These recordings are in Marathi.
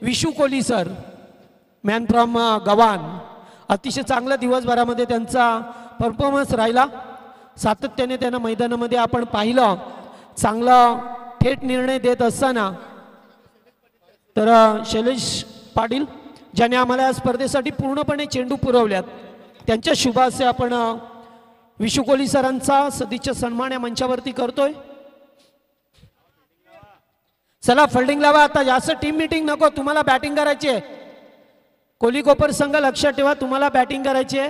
Vishu Kohli sir, man from गवान. अतिशय चांगला दिवसभरामध्ये त्यांचा परफॉर्मन्स राहिला. सातत्याने त्यांना मैदानामध्ये आपण पाहिलं, चांगला थेट निर्णय देत असताना. तर शैलेश पाटील ज्याने आम्हाला या स्पर्धेसाठी पूर्णपणे चेंडू पुरवल्यात, त्यांच्या शुभ हस्ते आपण विशू कोहली सरांचा सदिच्छा सन्मान या मंचावरती करतोय. चला फिल्डिंग लावा आता, जास्त टीम मीटिंग नको, तुम्हाला बॅटिंग करायची आहे. कोहली कोपर संघ लक्षात ठेवा, तुम्हाला बॅटिंग करायची आहे.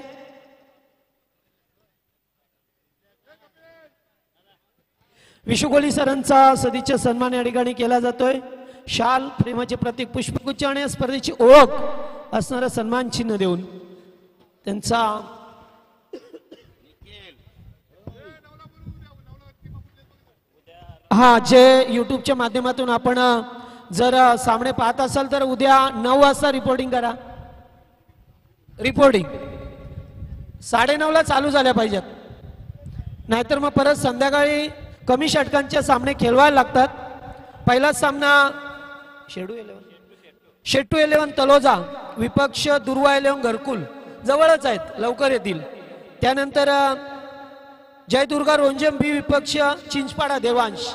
विशू कोहली सरांचा सदिच्छा सन्मान या ठिकाणी केला जातोय. शाल, प्रेमाचे प्रतीक, पुष्पगुच्छ आणि या स्पर्धेची ओळख असणारा सन्मान चिन्ह देऊन त्यांचा जे यूट्यूबच्या माध्यमातून आपण जर सामने पाहत असाल तर उद्या 9 वाजता रिपोर्टिंग करा. रिपोर्टिंग 9:30ला चालू झाल्या पाहिजेत, नाहीतर मग परत संध्याकाळी कमी षटकांचे सामने खेळवायला लागतात. पहिलाच सामना शेट्टू 11 तलोजा विपक्ष दुर्वा 11 घरकुल, जवळच आहेत, लवकर येतील. त्यानंतर जयदुर्गा रोंजम बी विपक्ष चिंचपाडा देवांश,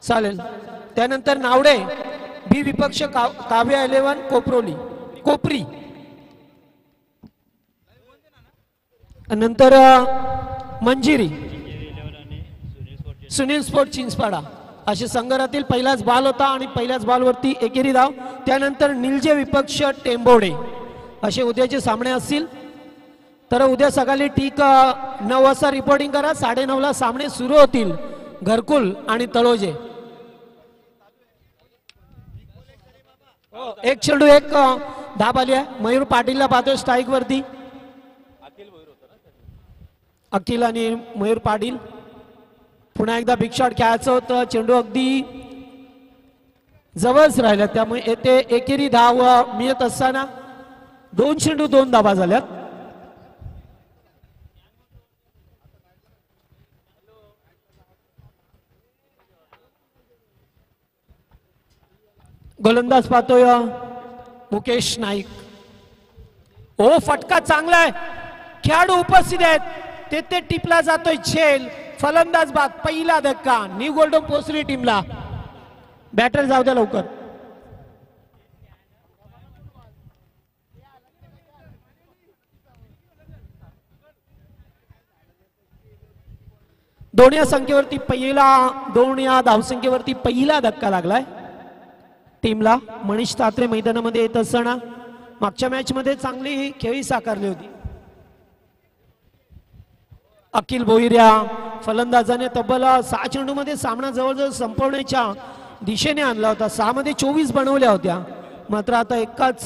चालेल. त्यानंतर नावडे बी विपक्ष काव्या 11 कोपरी. नंतर मंजिरी सुनील स्पोर्ट चिंचपाडा असे संघातील पहिलाच बॉल होता आणि पहिल्याच बॉलवरती एकेरी धाव. त्यानंतर निलजे विपक्ष टेंबोडे असे उद्याचे सामने असतील. तर उद्या सकाळी ठीक 9 वाजता रिपोर्टिंग करा. 9:30ला सामने सुरू होतील घरकुल आणि तळोजे. एक चेंडू एक धाब आली आहे. मयूर पाटीलला पाहतोय स्ट्राईक वरती. अखिल आणि मयूर पाटील. पुन्हा एकदा बिग शॉट खेळायचं होतं, चेंडू अगदी जवळच राहिला, त्यामुळे येथे एकेरी धाव मिळत असताना 2 चेंडू 2 धाबा झाल्यात. गोलंदाज पाहतोय मुकेश नाईक. ओ फटका चांगला आहे, खेळाडू उपस्थित आहेत, ते टिपला जातोय झेल. फलंदाज बाद, पहिला धक्का. न्यू गोल्डन पोचली टीमला. बॅटर जाऊ द्या लवकर. दोन या संख्येवरती धावसंख्येवरती पहिला धक्का लागलाय टीमला. मनीष तात्रे मैदानामध्ये येत असताना मागच्या मॅच मध्ये चांगली खेळी साकारली होती. अखिल भोईऱ्या फलंदाजाने तब्बल 6 चेंडूमध्ये सामना जवळजवळ संपवण्याच्या दिशेने आणला होता. 6 मध्ये 24 बनवल्या होत्या, मात्र आता एकाच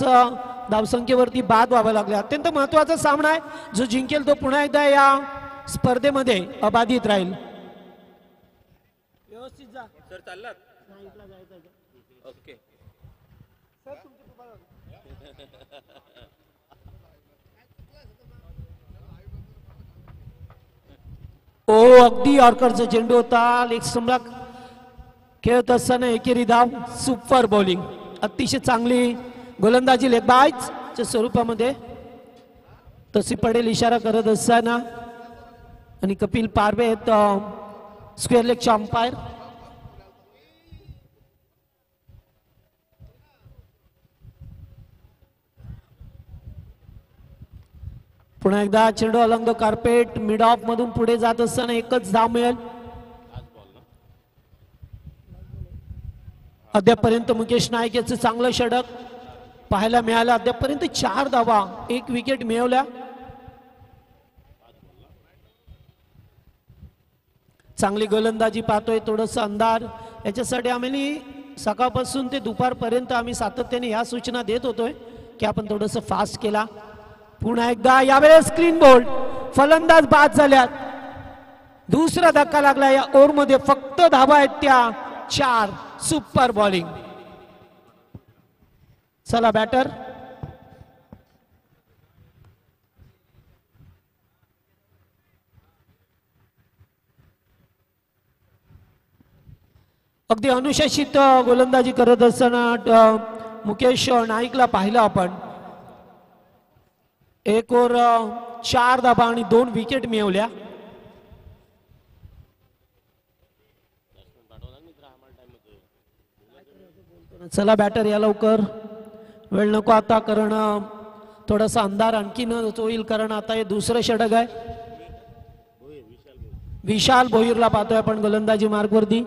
धावसंख्येवरती बाद व्हावा लागला. अत्यंत महत्वाचा सामना आहे. जो जिंकेल तो पुन्हा एकदा या स्पर्धेमध्ये अबाधित राहील. व्यवस्थित जा सर. चाललात ओके. अगदी यॉर्करचा चेंडू होता. लेग स्टंपला खेळत असताना एकेरी धाव. सुपर बॉलिंग, अतिशय चांगली गोलंदाजी लेग बायच्या स्वरूपामध्ये. तशी पडेल इशारा करत असताना आणि कपिल पारवे आहेत स्क्वेअर लेगचे अंपायर. पुन्हा एकदा चेंडू Alang the carpet mid of मधून पुढे जात असताना एकच धाव मिळेल. अद्यापर्यंत मुकेश नाईक याचं चांगलं षटक पाहायला मिळालं. अद्यापर्यंत 4 धावा, 1 विकेट मिळवल्या. चांगली गोलंदाजी पाहतोय. थोडस अंधार, याच्यासाठी आम्ही सकाळपासून ते दुपारपर्यंत आम्ही सातत्याने या सूचना देत होतोय की आपण थोडस फास्ट केला. पुन्हा एकदा यावेळेस स्क्रीन बोल्ड, फलंदाज बाद झाल्यात. दुसरा धक्का लागला या ओव्हर मध्ये. फक्त धाबा आहेत त्या 4. Super bowling. चला बॅटर. अगदी अनुशासित गोलंदाजी करत असताना मुकेश नाईकला पाहिलं आपण. 1 ओव्हर 4 धाबा आणि 2 विकेट मिळवल्या. चला बॅटर या लवकर, वेळ नको आता, कारण थोडासा अंधार आणखीन होईल, कारण आता हे दुसरं षटक आहे. विशाल भोईरला पाहतोय आपण गोलंदाजी मार्गवरती.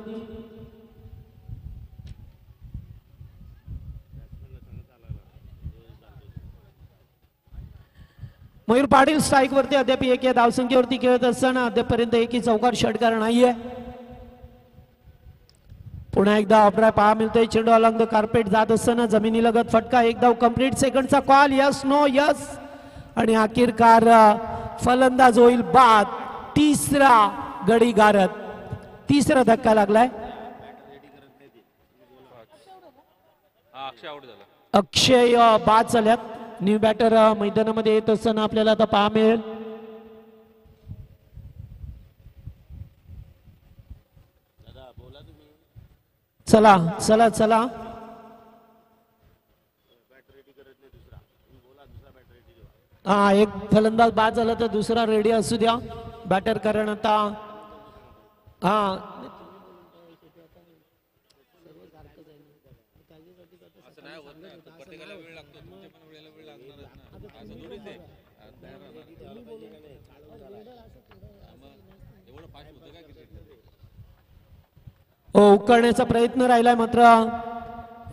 मयूर पाटील स्ट्राईक वरती अद्याप एक या धावसंख्येवरती खेळत असताना अद्यापपर्यंत एकही चौकार षटकार नाहीये. पुन्हा एकदा ऑफड्राय पहा मिळतोय. चेंडू अलॉंग द कार्पेट जात असताना जमिनीलगत फटका. एक धाव कंप्लीट. सेकंडचा कॉल. Yes no yes. आणि अखेरकार फलंदाज होईल बाद. तिसरा गडी गारद. तिसरा धक्का लागलाय. अक्षय बाद झाल्यात. न्यू बॅटर मैदानामध्ये येत असताना आपल्याला आता पहा मिळेल. चला चला चला, हा एक फलंदाज बाद झाला तर दुसरा रेडी असू द्या. बॅटर कारण आता हा हो उकळण्याचा प्रयत्न राहिलाय, मात्र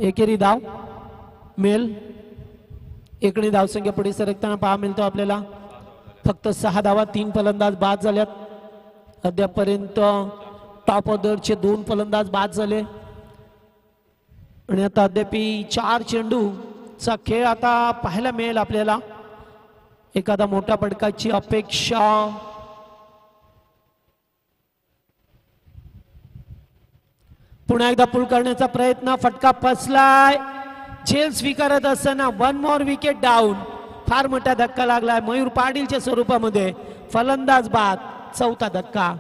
एकेरी धाव मिळेल. एकणी धावसंख्या पुढे सरकताना पहा मिळतो आपल्याला. फक्त 6 धावा, 3 फलंदाज बाद झाल्यात. अद्यापपर्यंत टॉप ऑर्डरचे 2 फलंदाज बाद झाले आणि आता अद्याप 4 चेंडूचा खेळ आता पाहायला मिळेल आपल्याला. एखादा मोठा फटकाची अपेक्षा. पुन्हा एकदा पुल करण्याचा प्रयत्न. फटका फसलाय. झेल स्वीकारत असताना 1 मोर विकेट डाऊन. फार मोठा धक्का लागलाय मयूर पाटीलच्या स्वरूपामध्ये. फलंदाज बाद. चौथा धक्का.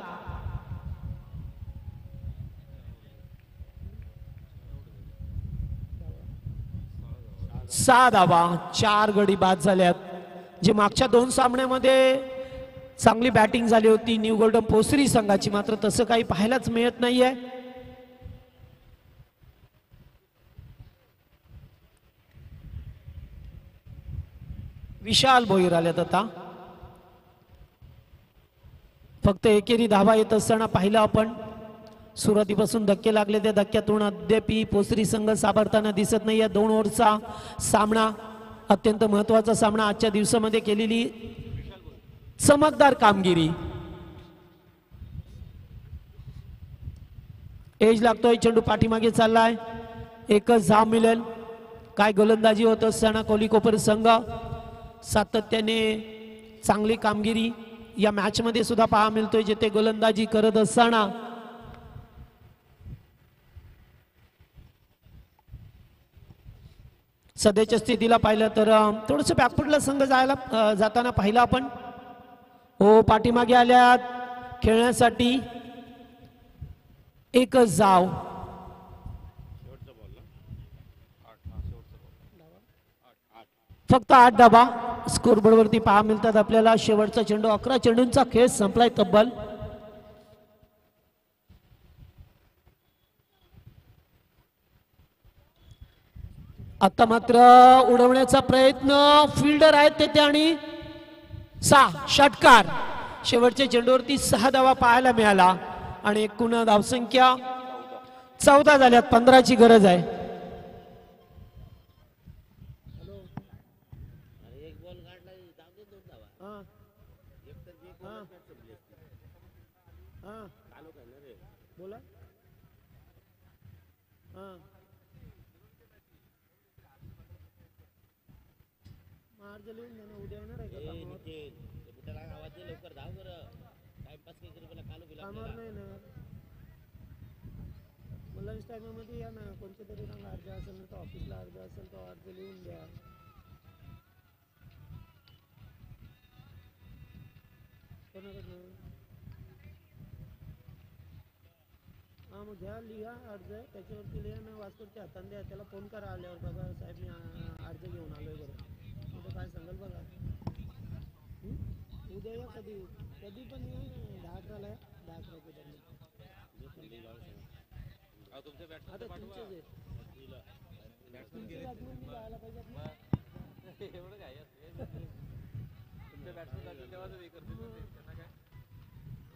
सहा धावा, 4 गडी बाद झाल्यात. जे मागच्या 2 सामन्यामध्ये चांगली बॅटिंग झाली होती न्यू गोल्डन पोसरी संघाची, मात्र तसं काही पाहायलाच मिळत नाहीये. विशाल भोईर आल्यात आता. फक्त एकेरी धावा येत असताना पाहिलं आपण. सुरुवातीपासून धक्के लागले, त्या धक्क्यातून अद्याप पोसरी संघ सावरताना दिसत नाहीये. 2 ओव्हरचा सामना, अत्यंत महत्वाचा सामना. आजच्या दिवसामध्ये केलेली चमकदार कामगिरी. एज लागतोय. चेंडू पाठीमागे चाललाय. एकच धाव मिळेल. काय गोलंदाजी होत असताना कोहली कोपर संघ सातत्याने चांगली कामगिरी या मॅच मध्ये सुद्धा पहा मिळतोय. जिथे गोलंदाजी करत असताना सध्याच्या स्थितीला पाहिलं तर थोडंसं बॅकफुटला संघ जाताना पाहिलं आपण. हो पाठीमागे आल्यात खेळण्यासाठी. एकच धाव. फक्त 8 धावा स्कोरबोर्ड वरती पहा मिळतात आपल्याला. शेवटचा चेंडू. 11 चेंडूंचा खेळ संपलाय तब्बल. आता मात्र उडवण्याचा प्रयत्न. फिल्डर आहेत तेथे आणि 6 षटकार. शेवटच्या चेंडूवरती 6 धावा पाहायला मिळाला आणि एकूण धावसंख्या 14 झाल्यात. 15ची गरज आहे. लंच टाइममध्ये या ना. कोणत्या तरी अर्ज असेल तर ऑफिसला अर्ज असेल तर अर्ज लिहून द्या. कोणाकडनं? हा मग घ्या, लिहा अर्ज. त्याच्यावरती लिहा ना. वाचकोच्या हाताने द्या. त्याला फोन करा आल्यावर. बघा साहेब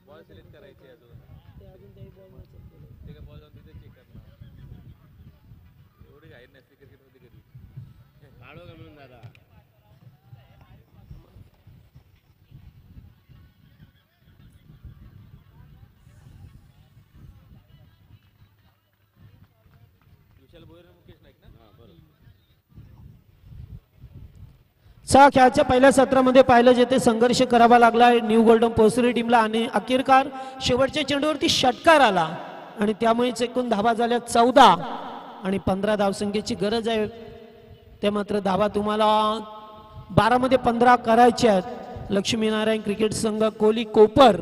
बॉल सिलेक्ट करायचे अजून ते काय बॉल जाऊन तिथे चेक करणार एवढी घाई नसते क्रिकेटमध्ये कधी काढू का म्हणून दादा विशाल भोयर मुकेश नाईक ना हां बरोबर सहा खेळाच्या पहिल्या सत्रामध्ये पाहिलं जेथे संघर्ष करावा लागला न्यू गोल्डन पोसरी टीमला आणि अखेरकार शेवटच्या चेंडूवरती षटकार आला आणि त्यामुळेच एकूण धावा झाल्या 14 आणि 15 धावसंख्येची गरज आहे. ते मात्र धावा तुम्हाला 12 मध्ये 15 करायचे आहेत. लक्ष्मीनारायण क्रिकेट संघ कोली कोपर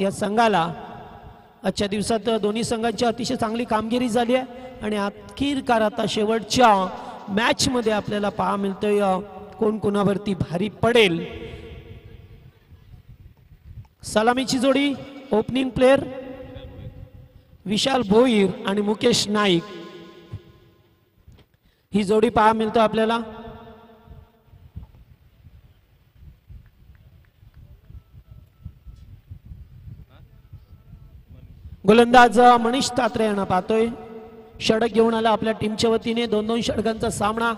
या संघाला आजच्या दिवसात दोन्ही संघांची अतिशय चांगली कामगिरी झाली आहे आणि अखेरकार आता शेवटच्या मॅच मध्ये आपल्याला पाहा मिळतोय कोण कोणावरती भारी पडेल. सलामीची जोडी ओपनिंग प्लेयर विशाल भोईर आणि मुकेश नाईक ही जोडी पाहा मिळतो आपल्याला. गोलंदाज मनीष तात्रे यांना पाहतोय. षटक घेऊन आला आपल्या टीमच्या वतीने. 2-2 षटकांचा सामना.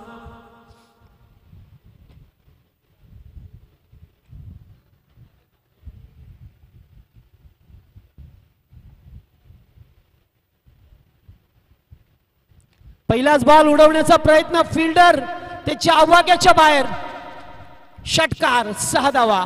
पहिलाच बॉल उडवण्याचा प्रयत्न फिल्डर त्याच्या आवाक्याच्या बाहेर. षटकार 6 धावा.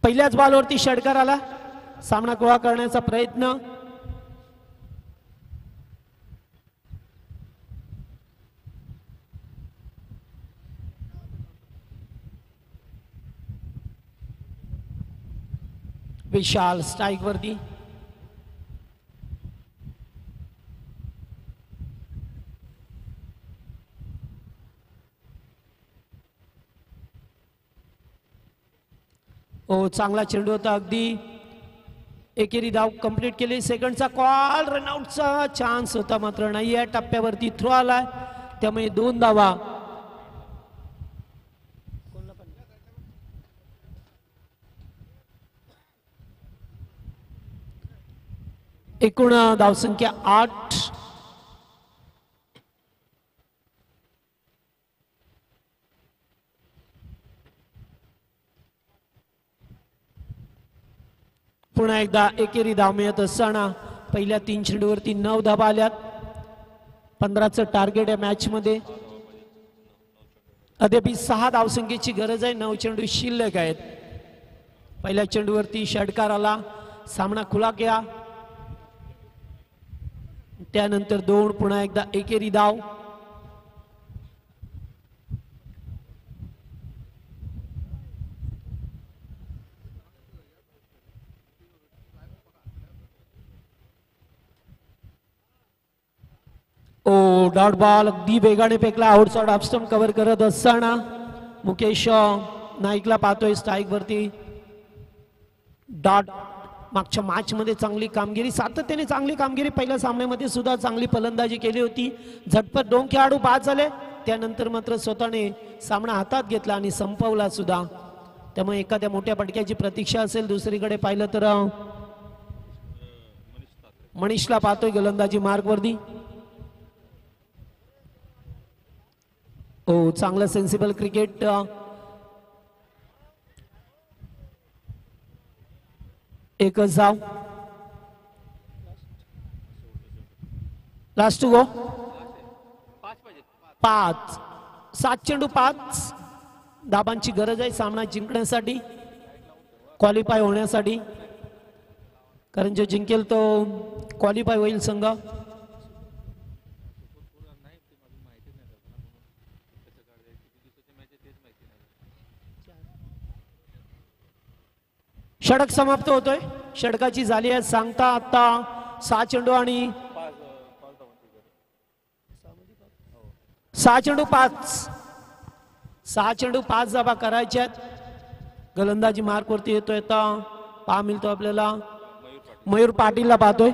पहिल्याच बॉलवरती षटकार आला. सामना गोळा करण्याचा प्रयत्न. विशाल स्ट्राइक वरती. हो चांगला चेंडू होता. अगदी एकेरी धाव कंप्लीट केली. सेकंडचा कॉल. रनआउटचा चान्स होता मात्र नाही आहे. टप्प्यावरती थ्रो आलाय त्यामुळे 2 धावा. एकूण धावसंख्या 8. पुन्हा एकदा एकेरी धाव मिळत असताना पहिल्या 3 चेंडूवरती 9 धावा आल्यात. 15चं टार्गेट आहे मॅच मध्ये. अद्याप 6 धावसंख्येची गरज आहे. 9 चेंडू शिल्लक आहेत. पहिल्या चेंडूवरती षटकार आला. सामना खुला केला. त्यानंतर 2. पुन्हा एकदा एकेरी धाव. ओ डॉट बॉल अगदी वेगाने फेकला. आउटसाइड ऑफ स्टंप कव्हर करत असताना मुकेश नाईकला पाहतोय स्ट्राइक वरती. डॉट मागच्या मॅच मध्ये चांगली कामगिरी, सातत्याने चांगली कामगिरी. पहिल्या सामन्यामध्ये सुद्धा चांगली फलंदाजी केली होती. झटपट 2 खेळाडू बाद झाले. त्यानंतर मात्र स्वतःने सामना हातात घेतला आणि संपवला सुद्धा. त्यामुळे एखाद्या मोठ्या फटक्याची प्रतीक्षा असेल. दुसरीकडे पाहिलं तर मनीषला पाहतोय गोलंदाजी मार्ग वरती. हो चांगलं सेन्सिबल क्रिकेट. एकच धाव. Last to go. 5. 7 चेंडू 5 धाबांची गरज आहे सामना जिंकण्यासाठी. क्वालिफाय होण्यासाठी, कारण जो जिंकेल तो क्वालिफाय होईल संघ. षटक समाप्त होतोय. षटकाची झाली आहे सांगता आता 6 चेंडू आणि 6 चेंडू 5 धावा करायच्या आहेत. गोलंदाजी मार्क वरती येतोय आता. पहा मिळतो आपल्याला मयूर पाटीलला पाहतोय.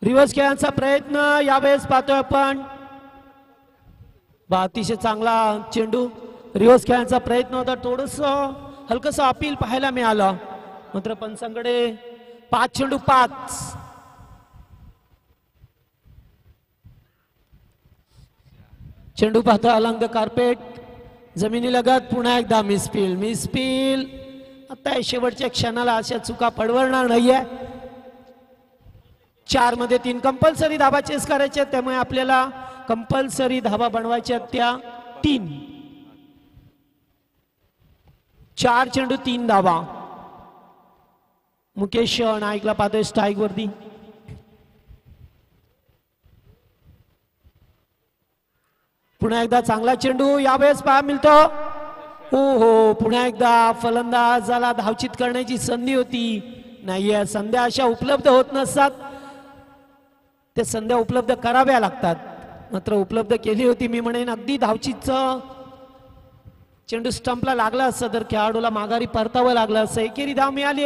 रिव्हर्स खेळण्याचा प्रयत्न यावेळेस पाहतोय आपण. अतिशय चांगला चेंडू. रिव्हर्स खेळण्याचा प्रयत्न होता. थोडस हलकस अपील पाहायला मिळालं. मात्र पंचांकडे 5 चेंडू 5. चेंडू पाहतोय अलंग कार्पेट जमिनी लगत. पुन्हा एकदा मिसफील. आता शेवटच्या क्षणाला अशा चुका पडवणार नाहीये. 4 मध्ये 3 कंपल्सरी धाबा चेस करायच्या, त्यामुळे आपल्याला कंपल्सरी धाबा बनवायच्या त्या 3. 4 चेंडू 3 धाबा. मुकेश नाईकला पाहतोय स्ट्राईक वरती. पुन्हा एकदा चांगला चेंडू यावेळेस पहा मिळतो. हो पुन्हा एकदा फलंदाजाला धावचित करण्याची संधी होती. नाहीये संध्या अशा उपलब्ध होत नसतात. ते संध्या उपलब्ध कराव्या लागतात. मात्र उपलब्ध केली होती. मी म्हणेन अगदी धावचीच चेंडू स्टंपला लागला असता तर खेळाडूला माघारी परतावं लागलं असं. एकेरी धाव मिळाली.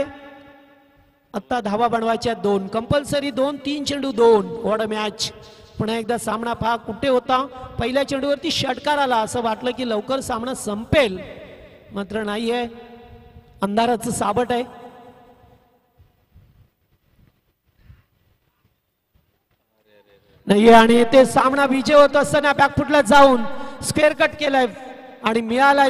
आता धावा बनवायच्या 2 कंपल्सरी 2. 3 चेंडू 2. What a match. पुन्हा एकदा सामना पहा कुठे होता. पहिल्या चेंडूवरती षटकार आला. असं वाटलं की लवकर सामना संपेल, मात्र नाहीये. अंधाराचं साबट आहे. नाहीये आणि ते सामना विजय होत असताना बॅकफुटला जाऊन स्क्वेअर कट केलाय आणि मिळालाय